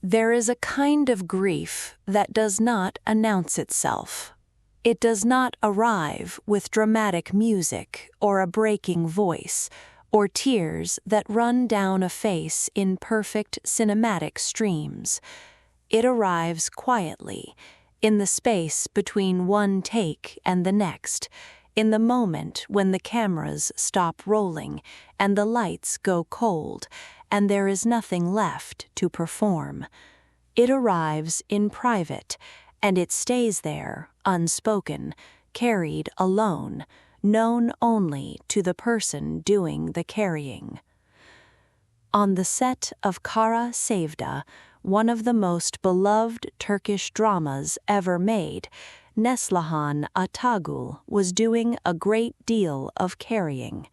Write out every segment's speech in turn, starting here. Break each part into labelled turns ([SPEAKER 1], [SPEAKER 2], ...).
[SPEAKER 1] There is a kind of grief that does not announce itself. It does not arrive with dramatic music or a breaking voice or tears that run down a face in perfect cinematic streams. It arrives quietly, in the space between one take and the next, in the moment when the cameras stop rolling and the lights go cold and there is nothing left to perform. It arrives in private, and it stays there, unspoken, carried alone, known only to the person doing the carrying. On the set of Kara Sevda, one of the most beloved Turkish dramas ever made, Neslihan Atagül was doing a great deal of carrying.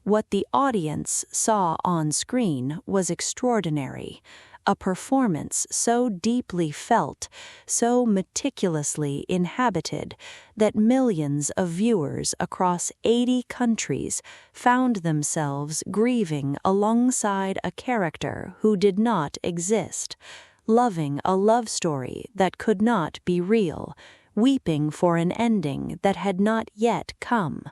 [SPEAKER 1] What the audience saw on screen was extraordinary, a performance so deeply felt, so meticulously inhabited, that millions of viewers across 80 countries found themselves grieving alongside a character who did not exist, loving a love story that could not be real, weeping for an ending that had not yet come.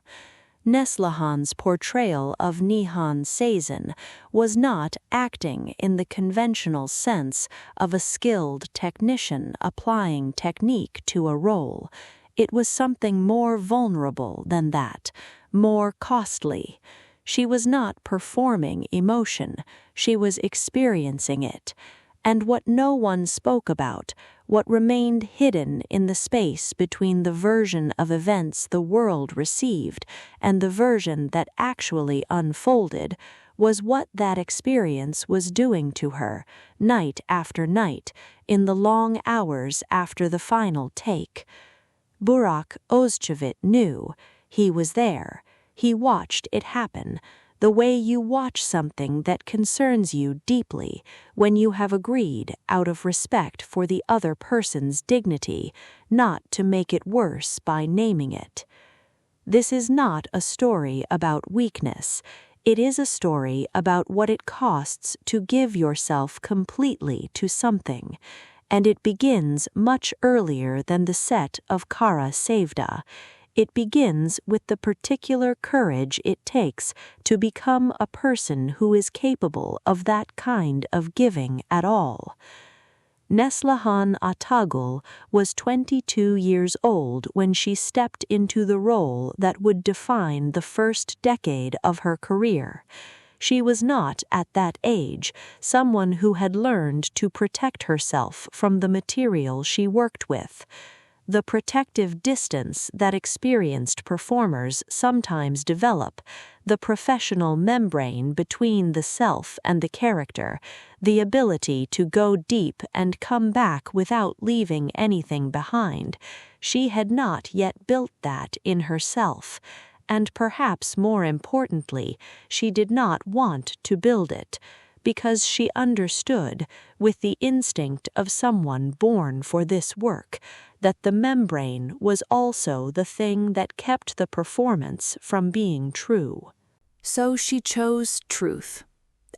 [SPEAKER 1] Neslihan's portrayal of Nihan Sezin was not acting in the conventional sense of a skilled technician applying technique to a role. It was something more vulnerable than that, more costly. She was not performing emotion, she was experiencing it. And what no one spoke about, what remained hidden in the space between the version of events the world received and the version that actually unfolded, was what that experience was doing to her, night after night, in the long hours after the final take. Burak Özçivit knew. He was there. He watched it happen, the way you watch something that concerns you deeply when you have agreed out of respect for the other person's dignity not to make it worse by naming it. This is not a story about weakness. It is a story about what it costs to give yourself completely to something, and it begins much earlier than the set of Kara Sevda. It begins with the particular courage it takes to become a person who is capable of that kind of giving at all. Neslihan Atagül was 22 years old when she stepped into the role that would define the first decade of her career. She was not, at that age, someone who had learned to protect herself from the material she worked with. The protective distance that experienced performers sometimes develop, the professional membrane between the self and the character, the ability to go deep and come back without leaving anything behind, she had not yet built that in herself, and perhaps more importantly, she did not want to build it, because she understood, with the instinct of someone born for this work, that the membrane was also the thing that kept the performance from being true.
[SPEAKER 2] So she chose truth.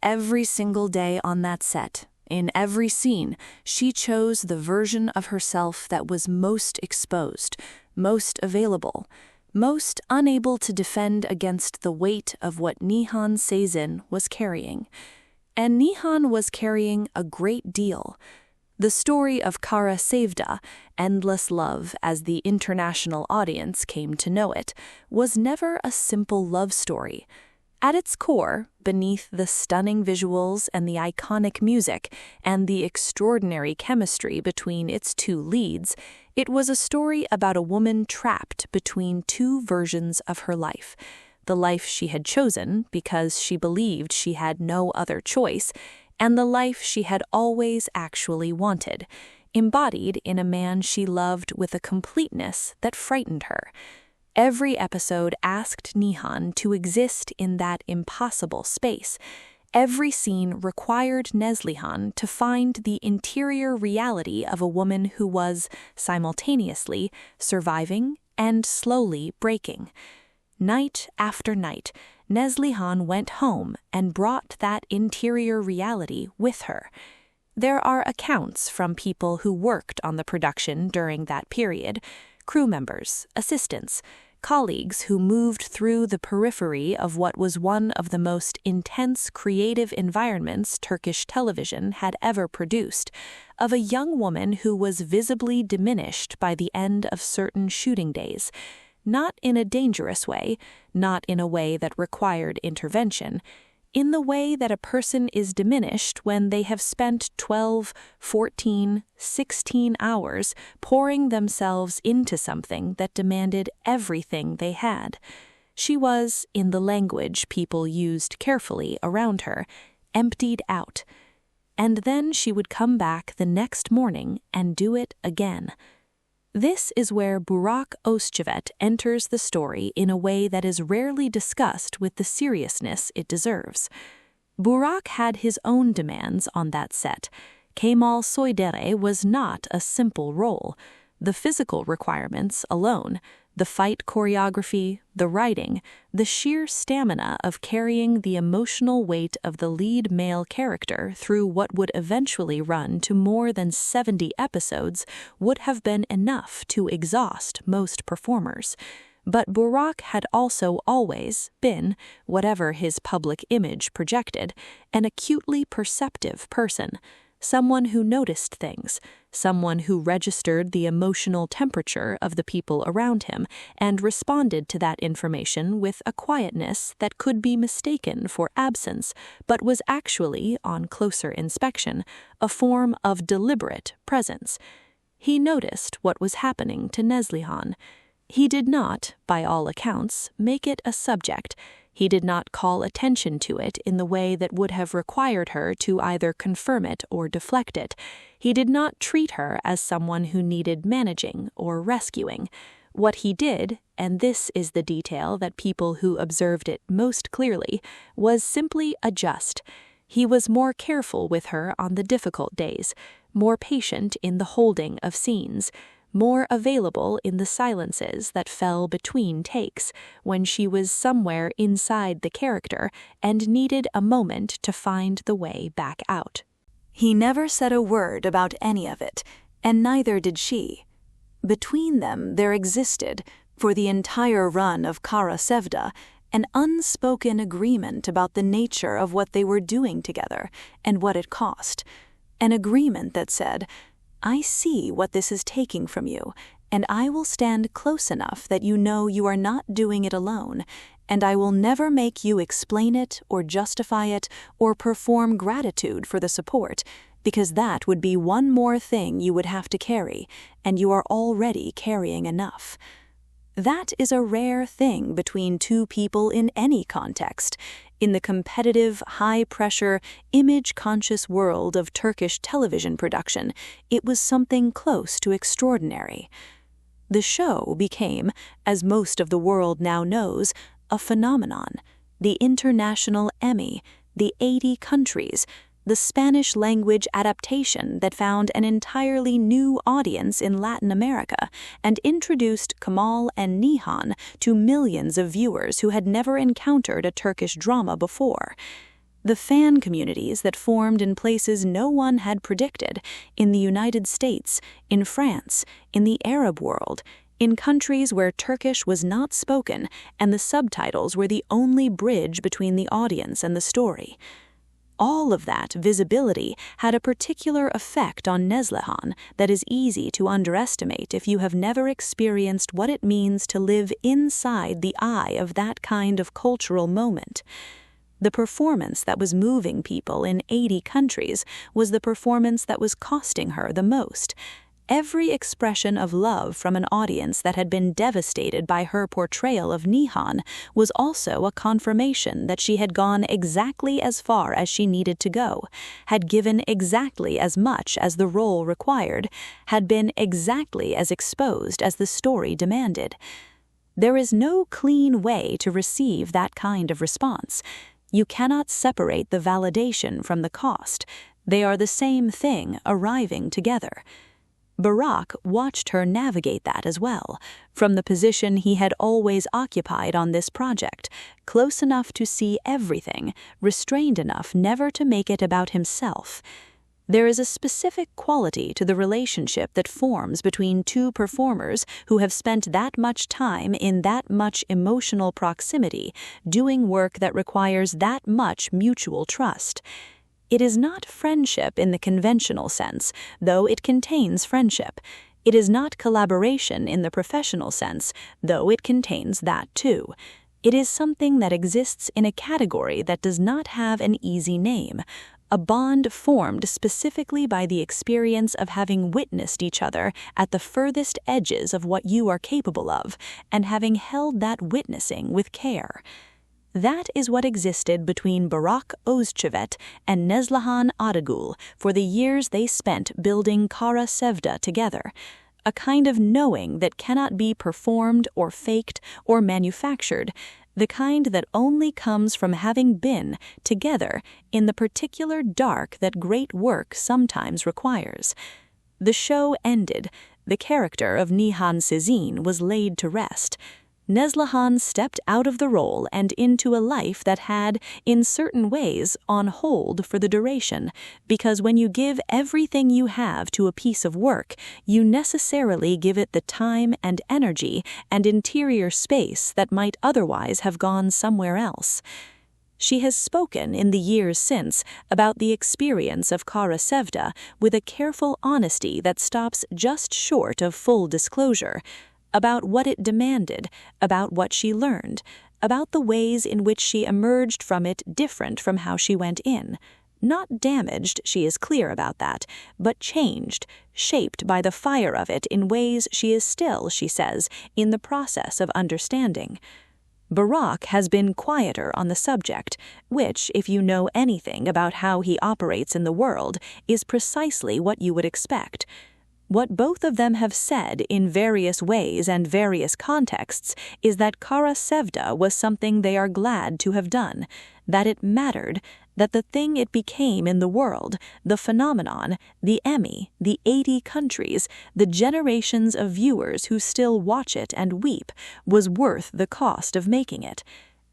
[SPEAKER 2] Every single day on that set, in every scene, she chose the version of herself that was most exposed, most available, most unable to defend against the weight of what Nihan Sezin was carrying. And Nihan was carrying a great deal. The story of Kara Sevda, endless love as the international audience came to know it, was never a simple love story. At its core, beneath the stunning visuals and the iconic music and the extraordinary chemistry between its two leads, it was a story about a woman trapped between two versions of her life. The life she had chosen because she believed she had no other choice, and the life she had always actually wanted, embodied in a man she loved with a completeness that frightened her. Every episode asked Nihan to exist in that impossible space. Every scene required Neslihan to find the interior reality of a woman who was, simultaneously, surviving and slowly breaking. Night after night, Neslihan went home and brought that interior reality with her. There are accounts from people who worked on the production during that period, crew members, assistants, colleagues who moved through the periphery of what was one of the most intense creative environments Turkish television had ever produced, of a young woman who was visibly diminished by the end of certain shooting days, not in a dangerous way, not in a way that required intervention, in the way that a person is diminished when they have spent 12, 14, 16 hours pouring themselves into something that demanded everything they had. She was, in the language people used carefully around her, emptied out. And then she would come back the next morning and do it again. This is where Burak Özçivit enters the story in a way that is rarely discussed with the seriousness it deserves. Burak had his own demands on that set. Kemal Soydere was not a simple role. The physical requirements alone, the fight choreography, the writing, the sheer stamina of carrying the emotional weight of the lead male character through what would eventually run to more than 70 episodes would have been enough to exhaust most performers. But Burak had also always been, whatever his public image projected, an acutely perceptive person. Someone who noticed things, someone who registered the emotional temperature of the people around him and responded to that information with a quietness that could be mistaken for absence, but was actually, on closer inspection, a form of deliberate presence. He noticed what was happening to Neslihan. He did not, by all accounts, make it a subject. He did not call attention to it in the way that would have required her to either confirm it or deflect it. He did not treat her as someone who needed managing or rescuing. What he did, and this is the detail that people who observed it most clearly, was simply adjust. He was more careful with her on the difficult days, more patient in the holding of scenes, more available in the silences that fell between takes, when she was somewhere inside the character and needed a moment to find the way back out.
[SPEAKER 1] He never said a word about any of it, and neither did she. Between them there existed, for the entire run of Kara Sevda, an unspoken agreement about the nature of what they were doing together and what it cost. An agreement that said, "I see what this is taking from you, and I will stand close enough that you know you are not doing it alone, and I will never make you explain it or justify it or perform gratitude for the support, because that would be one more thing you would have to carry, and you are already carrying enough." That is a rare thing between two people in any context. In the competitive, high-pressure, image-conscious world of Turkish television production, it was something close to extraordinary. The show became, as most of the world now knows, a phenomenon. The International Emmy, the 80 countries, the Spanish-language adaptation that found an entirely new audience in Latin America and introduced Kemal and Nihan to millions of viewers who had never encountered a Turkish drama before. The fan communities that formed in places no one had predicted, in the United States, in France, in the Arab world, in countries where Turkish was not spoken and the subtitles were the only bridge between the audience and the story. All of that visibility had a particular effect on Neslihan that is easy to underestimate if you have never experienced what it means to live inside the eye of that kind of cultural moment. The performance that was moving people in 80 countries was the performance that was costing her the most. Every expression of love from an audience that had been devastated by her portrayal of Nihan was also a confirmation that she had gone exactly as far as she needed to go, had given exactly as much as the role required, had been exactly as exposed as the story demanded. There is no clean way to receive that kind of response. You cannot separate the validation from the cost. They are the same thing arriving together. Burak watched her navigate that as well, from the position he had always occupied on this project, close enough to see everything, restrained enough never to make it about himself.
[SPEAKER 2] There is a specific quality to the relationship that forms between two performers who have spent that much time in that much emotional proximity, doing work that requires that much mutual trust. It is not friendship in the conventional sense, though it contains friendship. It is not collaboration in the professional sense, though it contains that too. It is something that exists in a category that does not have an easy name, a bond formed specifically by the experience of having witnessed each other at the furthest edges of what you are capable of, and having held that witnessing with care. That is what existed between Burak Özçivit and Neslihan Atagül for the years they spent building Kara Sevda together, a kind of knowing that cannot be performed or faked or manufactured, the kind that only comes from having been together in the particular dark that great work sometimes requires. The show ended. The character of Nihan Sezin was laid to rest. Neslihan stepped out of the role and into a life that had, in certain ways, on hold for the duration, because when you give everything you have to a piece of work, you necessarily give it the time and energy and interior space that might otherwise have gone somewhere else. She has spoken in the years since about the experience of Kara Sevda with a careful honesty that stops just short of full disclosure, about what it demanded, about what she learned, about the ways in which she emerged from it different from how she went in. Not damaged, she is clear about that, but changed, shaped by the fire of it in ways she is still, she says, in the process of understanding. Burak has been quieter on the subject, which, if you know anything about how he operates in the world, is precisely what you would expect. What both of them have said in various ways and various contexts is that Kara Sevda was something they are glad to have done, that it mattered, that the thing it became in the world, the phenomenon, the Emmy, the 80 countries, the generations of viewers who still watch it and weep, was worth the cost of making it.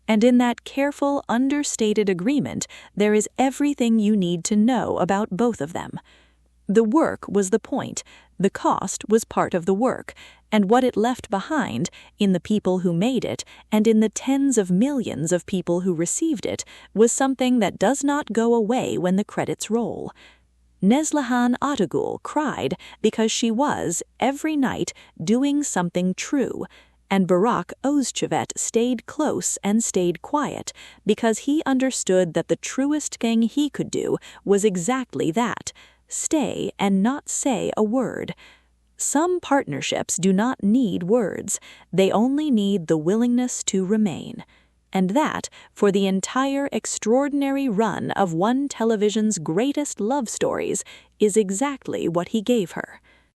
[SPEAKER 2] And in that careful, understated agreement, there is everything you need to know about both of them. The work was the point, the cost was part of the work, and what it left behind, in the people who made it, and in the tens of millions of people who received it, was something that does not go away when the credits roll. Neslihan Atagül cried because she was, every night, doing something true, and Burak Özçivit stayed close and stayed quiet because he understood that the truest thing he could do was exactly that: stay and not say a word. Some partnerships do not need words, they only need the willingness to remain. And that, for the entire extraordinary run of one television's greatest love stories, is exactly what he gave her.